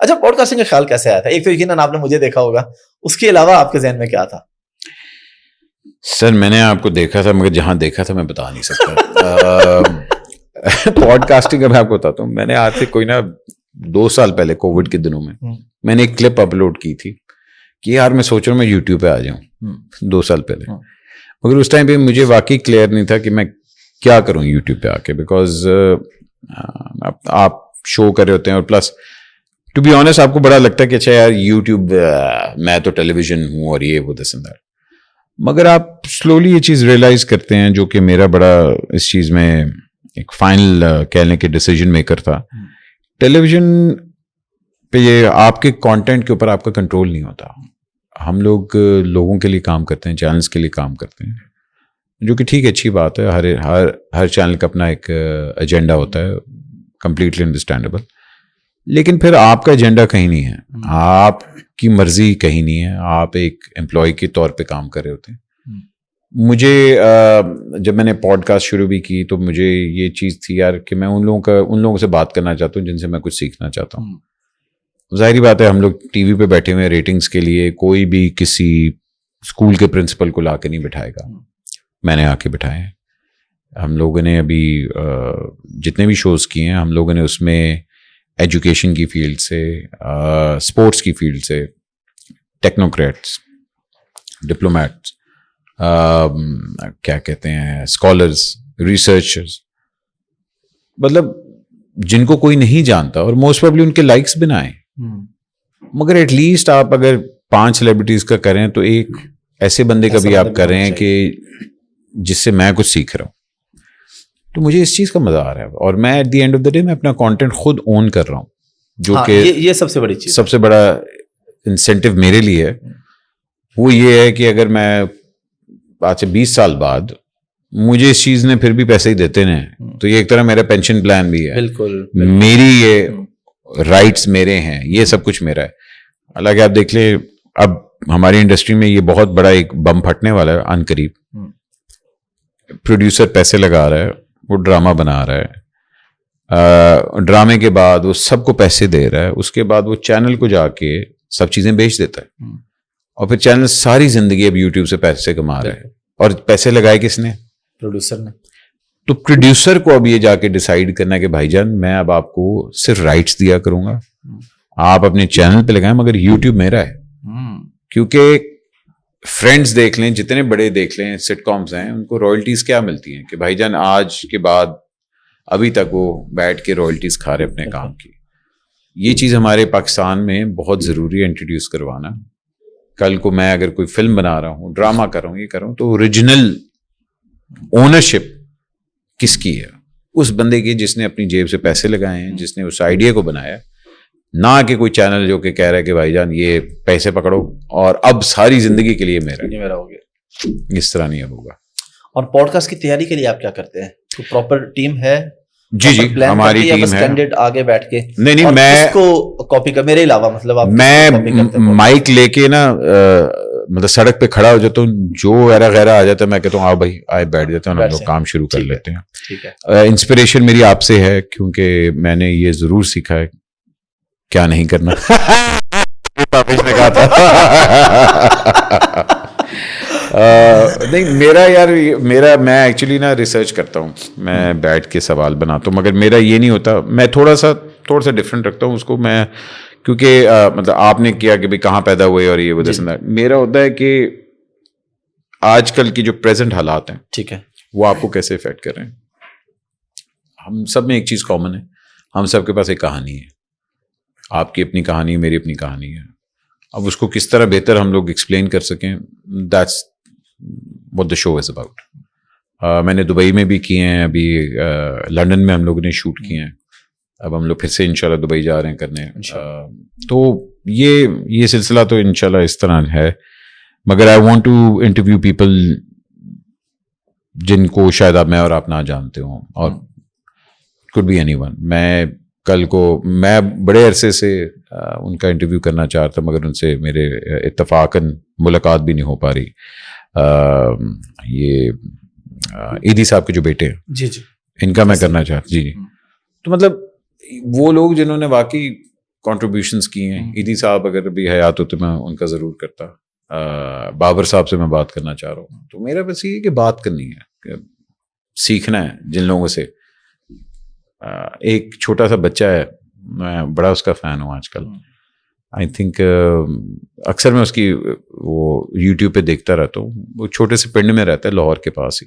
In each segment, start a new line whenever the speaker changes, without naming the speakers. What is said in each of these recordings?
اچھا pod casting کا خیال کیسے آیا تھا؟ ایک تو یقیناً آپ نے مجھے دیکھا ہوگا, اس کے علاوہ آپ کے ذہن میں کیا تھا؟
سر میں نے آپ کو دیکھا تھا, مگر جہاں دیکھا تھا میں بتا نہیں سکتا. پوڈ کاسٹنگ کا میں آپ کو بتاتا ہوں, میں نے آج سے کوئی نا 2 سال پہلے کووڈ کے دنوں میں نے ایک کلپ اپلوڈ کی تھی کہ یار میں سوچ رہا ہوں میں یوٹیوب پہ آ جاؤں. 2 سال پہلے, مگر اس ٹائم پہ مجھے واقعی کلیئر نہیں تھا کہ میں کیا کروں یوٹیوب پہ آ کے, بیکاز آپ شو کر رہے ہوتے ہیں, اور پلس ٹو بی آنیسٹ آپ کو بڑا لگتا ہے کہ اچھا یار یوٹیوب, میں تو ٹیلی ویژن ہوں اور یہ وہ دس اینڈ دیٹ, مگر آپ سلولی یہ چیز ریئلائز کرتے ہیں, جو کہ میرا بڑا اس چیز میں ایک فائنل کہنے کے ڈیسیجن میکر تھا. ٹیلی ویژن پہ یہ آپ کے کانٹینٹ کے اوپر آپ کا کنٹرول نہیں ہوتا. ہم لوگ لوگوں کے لیے کام کرتے ہیں, چینلز کے لیے کام کرتے ہیں, جو کہ ٹھیک ہے, اچھی بات ہے. ہر چینل کا اپنا ایک ایجنڈا ہوتا ہے, کمپلیٹلی انڈرسٹینڈیبل. لیکن پھر آپ کا ایجنڈا کہیں نہیں ہے, آپ کی مرضی کہیں نہیں ہے, آپ ایک امپلائی کے طور پہ کام کر رہے ہوتے ہیں. مجھے جب میں نے پوڈ کاسٹ شروع بھی کی تو مجھے یہ چیز تھی یار کہ میں ان لوگوں سے بات کرنا چاہتا ہوں جن سے میں کچھ سیکھنا چاہتا ہوں. ظاہری بات ہے, ہم لوگ ٹی وی پہ بیٹھے ہوئے ہیں ریٹنگز کے لیے, کوئی بھی کسی اسکول کے پرنسپل کو لا کے نہیں بٹھائے گا. میں نے آ کے بٹھائے ہیں. ہم لوگوں نے ابھی جتنے بھی شوز کیے ہیں, ہم لوگوں نے اس میں ایجوکیشن کی فیلڈ سے, اسپورٹس کی فیلڈ سے, ٹیکنوکریٹس, ڈپلومیٹس, کیا کہتے ہیں, اسکالرز, ریسرچرز, مطلب جن کو کوئی نہیں جانتا, اور موسٹ پروبلی ان کے لائکس بھی نہ آئیں, مگر ایٹ لیسٹ آپ اگر 5 سیلیبریٹیز کا کریں تو ایک ایسے بندے کا بھی آپ کر رہے ہیں کہ جس سے میں کچھ سیکھ رہا ہوں. تو مجھے اس چیز کا مزہ آ رہا ہے, اور میں at the end of the day میں اپنا کانٹینٹ خود اون کر رہا ہوں, جو کہ
یہ سب سے بڑی چیز,
سب سے بڑا انسینٹیو میرے لیے ہے. وہ یہ ہے کہ اگر میں آج سے 20 سال بعد مجھے اس چیز نے پھر بھی پیسے ہی دیتے ہیں, تو یہ ایک طرح میرا پینشن پلان بھی ہے.
بالکل
میری یہ رائٹس میرے ہیں, یہ سب کچھ میرا ہے. حالانکہ آپ دیکھ لیں اب ہماری انڈسٹری میں یہ بہت بڑا ایک بم پھٹنے والا ہے عن قریب. پروڈیوسر پیسے لگا رہا ہے, وہ ڈرامہ بنا رہا ہے, ڈرامے کے بعد وہ سب کو پیسے دے رہا ہے, اس کے بعد وہ چینل کو جا کے سب چیزیں بیچ دیتا ہے, اور پھر چینل ساری زندگی اب یوٹیوب سے پیسے کما رہا ہے. اور پیسے لگائے کس نے؟
پروڈیوسر نے.
تو پروڈیوسر کو اب یہ جا کے ڈیسائیڈ کرنا ہے کہ بھائی جان میں اب آپ کو صرف رائٹس دیا کروں گا, آپ اپنے چینل پہ لگائیں, مگر یوٹیوب میرا ہے. کیونکہ فرینڈز دیکھ لیں, جتنے بڑے دیکھ لیں سٹ کامز ہیں, ان کو رائلٹیز کیا ملتی ہیں کہ بھائی جان آج کے بعد ابھی تک وہ بیٹھ کے رائلٹیز کھا رہے اپنے کام کی. یہ چیز ہمارے پاکستان میں بہت ضروری ہے انٹروڈیوس کروانا. کل کو میں اگر کوئی فلم بنا رہا ہوں, ڈرامہ کر رہا ہوں, یہ کر رہا ہوں, تو اوریجنل اونرشپ کس کی ہے؟ اس بندے کی جس نے اپنی جیب سے پیسے لگائے ہیں, جس نے اس آئیڈیا کو بنایا, نہ کہ کوئی چینل جو کہ کہہ رہا ہے کہ بھائی جان یہ پیسے پکڑو اور اب ساری زندگی کے لیے میرا
ہو گیا.
اس طرح نہیں اب ہوگا.
اور پوڈ کاسٹ کی تیاری کے لیے آپ کیا کرتے ہیں؟ کوئی پراپر ٹیم ہے؟
جی ہماری ٹیم ہے.
کینڈیڈیٹ آگے بیٹھ کے
نہیں میں
اس کو کاپی کر, میرے علاوہ مطلب آپ
میں مائک لے کے نا مطلب سڑک پہ کھڑا ہو جاتا ہوں, جو غیرہ آ جاتا ہے میں کہتا ہوں آؤ بھائی آئے بیٹھ جاتے ہیں, ہم لوگ کام شروع کر لیتے ہیں. انسپریشن میری آپ سے ہے, کیونکہ میں نے یہ ضرور سیکھا ہے کیا نہیں کرنا. نے کہا تھا نہیں میں ایکچولی نا ریسرچ کرتا ہوں, میں بیٹھ کے سوال بناتا ہوں, مگر میرا یہ نہیں ہوتا, میں تھوڑا سا ڈفرینٹ رکھتا ہوں اس کو میں, کیونکہ مطلب آپ نے کیا کہ بھائی کہاں پیدا ہوئے اور یہ وجہ سے میرا ہوتا ہے کہ آج کل کی جو پریزنٹ حالات ہیں,
ٹھیک ہے,
وہ آپ کو کیسے افیکٹ کر رہے ہیں. ہم سب میں ایک چیز کامن ہے, ہم سب کے پاس ایک کہانی ہے. آپ کی اپنی کہانی, میری اپنی کہانی ہے. اب اس کو کس طرح بہتر ہم لوگ ایکسپلین کر سکیں, that's what the show is about. میں نے دبئی میں بھی کیے ہیں, ابھی لنڈن میں ہم لوگوں نے شوٹ کیے ہیں, اب ہم لوگ پھر سے انشاءاللہ دبئی جا رہے ہیں کرنے. تو یہ سلسلہ تو انشاءاللہ اس طرح ہے, مگر I want to interview people جن کو شاید میں اور آپ نہ جانتے ہوں, اور could be anyone. میں بڑے عرصے سے ان کا انٹرویو کرنا چاہتا, مگر ان سے میرے اتفاقاً ملاقات بھی نہیں ہو پا رہی. یہ ایدی صاحب کے جو بیٹے ہیں,
جی جی,
ان کا میں کرنا چاہتا. جی. تو مطلب وہ لوگ جنہوں نے واقعی کنٹریبیوشنس کی ہیں. ایدی صاحب اگر ابھی حیات ہوتے میں ان کا ضرور کرتا. بابر صاحب سے میں بات کرنا چاہ رہا ہوں. تو میرا بس یہ کہ بات کرنی ہے, سیکھنا ہے جن لوگوں سے. ایک چھوٹا سا بچہ ہے, میں بڑا اس کا فین ہوں آج کل. آئی تھنک اکثر میں اس کی وہ یوٹیوب پہ دیکھتا رہتا ہوں. وہ چھوٹے سے پنڈ میں رہتا ہے لاہور کے پاس ہی.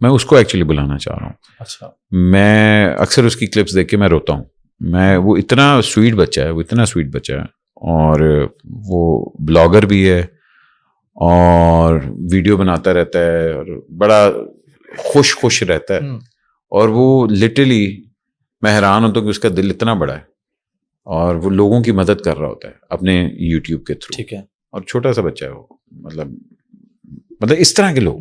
میں اس کو ایکچولی بلانا چاہ رہا ہوں.
اچھا.
میں اکثر اس کی کلپس دیکھ کے میں روتا ہوں. وہ اتنا سویٹ بچہ ہے, وہ اتنا سویٹ بچہ ہے, اور وہ بلاگر بھی ہے اور ویڈیو بناتا رہتا ہے اور بڑا خوش رہتا ہے. اور وہ لٹرلی میں حیران ہوتا ہوں کہ اس کا دل اتنا بڑا ہے اور وہ لوگوں کی مدد کر رہا ہوتا ہے اپنے یوٹیوب کے تھرو.
ٹھیک ہے.
اور چھوٹا سا بچہ ہے وہ, مطلب اس طرح کے لوگ.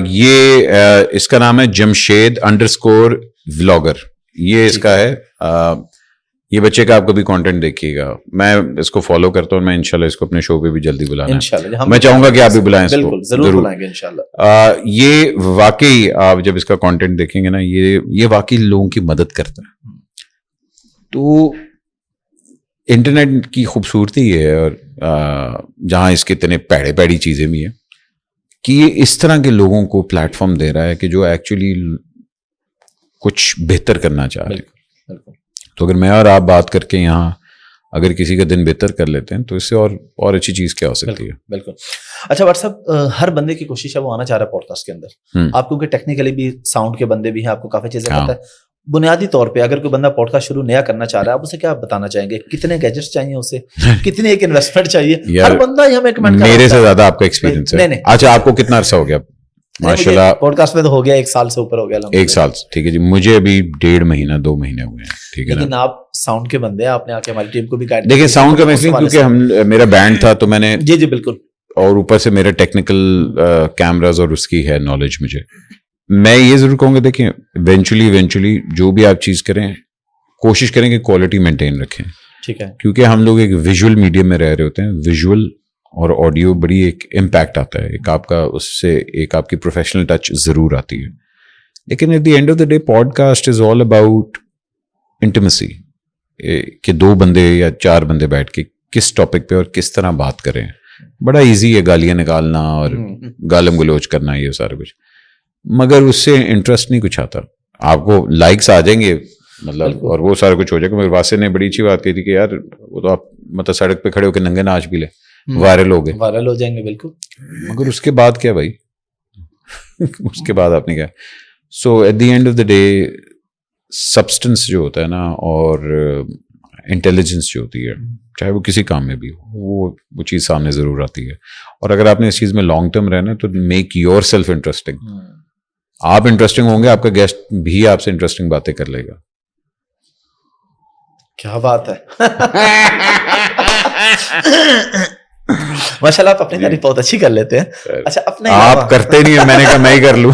یہ اس کا نام ہے جمشید_vlogger. یہ اس کا ہے. یہ بچے کا آپ کبھی کانٹینٹ دیکھیے گا. میں اس کو فالو کرتا ہوں. میں انشاءاللہ اس کو اپنے شو پہ بھی جلدی بلانا ہے. میں چاہوں گا کہ آپ بھی بلائیں اس کو.
ضرور بلائیں گے انشاءاللہ.
یہ واقعی آپ جب اس کا کانٹینٹ دیکھیں گے نا, یہ واقعی لوگوں کی مدد کرتا ہے. تو انٹرنیٹ کی خوبصورتی ہے, اور جہاں اس کے اتنے پیڑی چیزیں بھی ہیں, کہ یہ اس طرح کے لوگوں کو پلیٹ فارم دے رہا ہے کہ جو ایکچولی کچھ بہتر کرنا چاہ رہے ہیں. تو اگر میں اور آپ بات کر کے یہاں اگر کسی کا دن بہتر کر لیتے ہیں تو اس سے اور اچھی چیز کیا ہو سکتی ہے.
بالکل. اچھا واٹس ایپ, ہر بندے کی کوشش ہے وہ آنا چاہ رہا ہے پوڈ کاسٹ کے اندر. آپ کیونکہ ٹیکنیکلی بھی ساؤنڈ کے بندے بھی ہیں, آپ کو کافی چیزیں پتہ ہے. بنیادی طور پہ اگر کوئی بندہ پوڈ کاسٹ شروع نیا کرنا چاہ رہا ہے, آپ اسے کیا بتانا چاہیں گے؟ کتنے گیجٹس چاہیے اسے, کتنے ایک انویسٹمنٹ چاہیے؟ ہر بندہ یہ ہمیں کمنٹ
میرے سے زیادہ آپ کا ایکسپیرینس ہے. اچھا, آپ کو کتنا عرصہ ہو گیا؟ ماشاءاللہ
پوڈ کاسٹ میں تو ہو گیا 1 سال سے اوپر ہو گیا.
1 سال. ٹھیک ہے جی. مجھے ابھی 1.5 مہینہ 2 مہینے ہوئے ہیں. ٹھیک ہے نا.
لیکن آپ ساؤنڈ کے بندے ہیں, آپ نے آ کے ہماری ٹیم کو بھی گائیڈ.
دیکھیں ساؤنڈ کا میں اس لیے کیونکہ میرا بینڈ تھا تو میں نے.
جی بالکل.
اور اوپر سے میرا ٹیکنیکل کیمراز اور اس کی ہے نالج مجھے. میں یہ ضرور کہوں گا, دیکھیں ایونچولی جو بھی آپ چیز کریں کوشش کریں کہ کوالٹی مینٹین رکھیں.
ٹھیک ہے.
کیونکہ ہم لوگ ایک ویژول میڈیم میں رہ رہے ہوتے ہیں. ویژول اور آڈیو بڑی ایک امپیکٹ آتا ہے, ایک آپ کا اس سے ایک آپ کی پروفیشنل ٹچ ضرور آتی ہے. لیکن at the end of the day podcast is all about intimacy, کہ 2 بندے یا 4 بندے بیٹھ کے کس ٹاپک پہ اور کس طرح بات کریں. بڑا ایزی ہے گالیاں نکالنا اور گالم گلوچ کرنا, یہ سارا کچھ, مگر اس سے انٹرسٹ نہیں کچھ آتا. آپ کو لائکس آ جائیں گے مطلب, اور وہ سارا کچھ ہو جائے گا. مگر واسطے نے بڑی اچھی بات کہی تھی کہ یار وہ تو آپ مطلب سڑک پہ کھڑے ہو کے ننگے ناچ بھی لے, وائرل ہو گئے,
وائرل ہو جائیں گے. بالکل.
مگر اس کے بعد کیا بھائی, اس کے بعد آپ نے کیا. So at the end of the day substance جو ہوتا ہے نا, اور انٹیلیجنس جو ہوتی ہے, چاہے وہ کسی کام میں بھی ہو, وہ چیز سامنے ضرور آتی ہے. اور اگر آپ نے اس چیز میں لانگ ٹرم رہنا ہے تو میک یور سیلف انٹرسٹنگ. آپ انٹرسٹنگ ہوں گے, آپ کا گیسٹ بھی آپ سے انٹرسٹنگ باتیں کر لے گا.
کیا بات ہے. ماشاء اللہ آپ اپنی تعریف بہت اچھی کر لیتے ہیں. اچھا اپنے
آپ کرتے نہیں ہیں, میں نے کہا میں ہی کر لوں.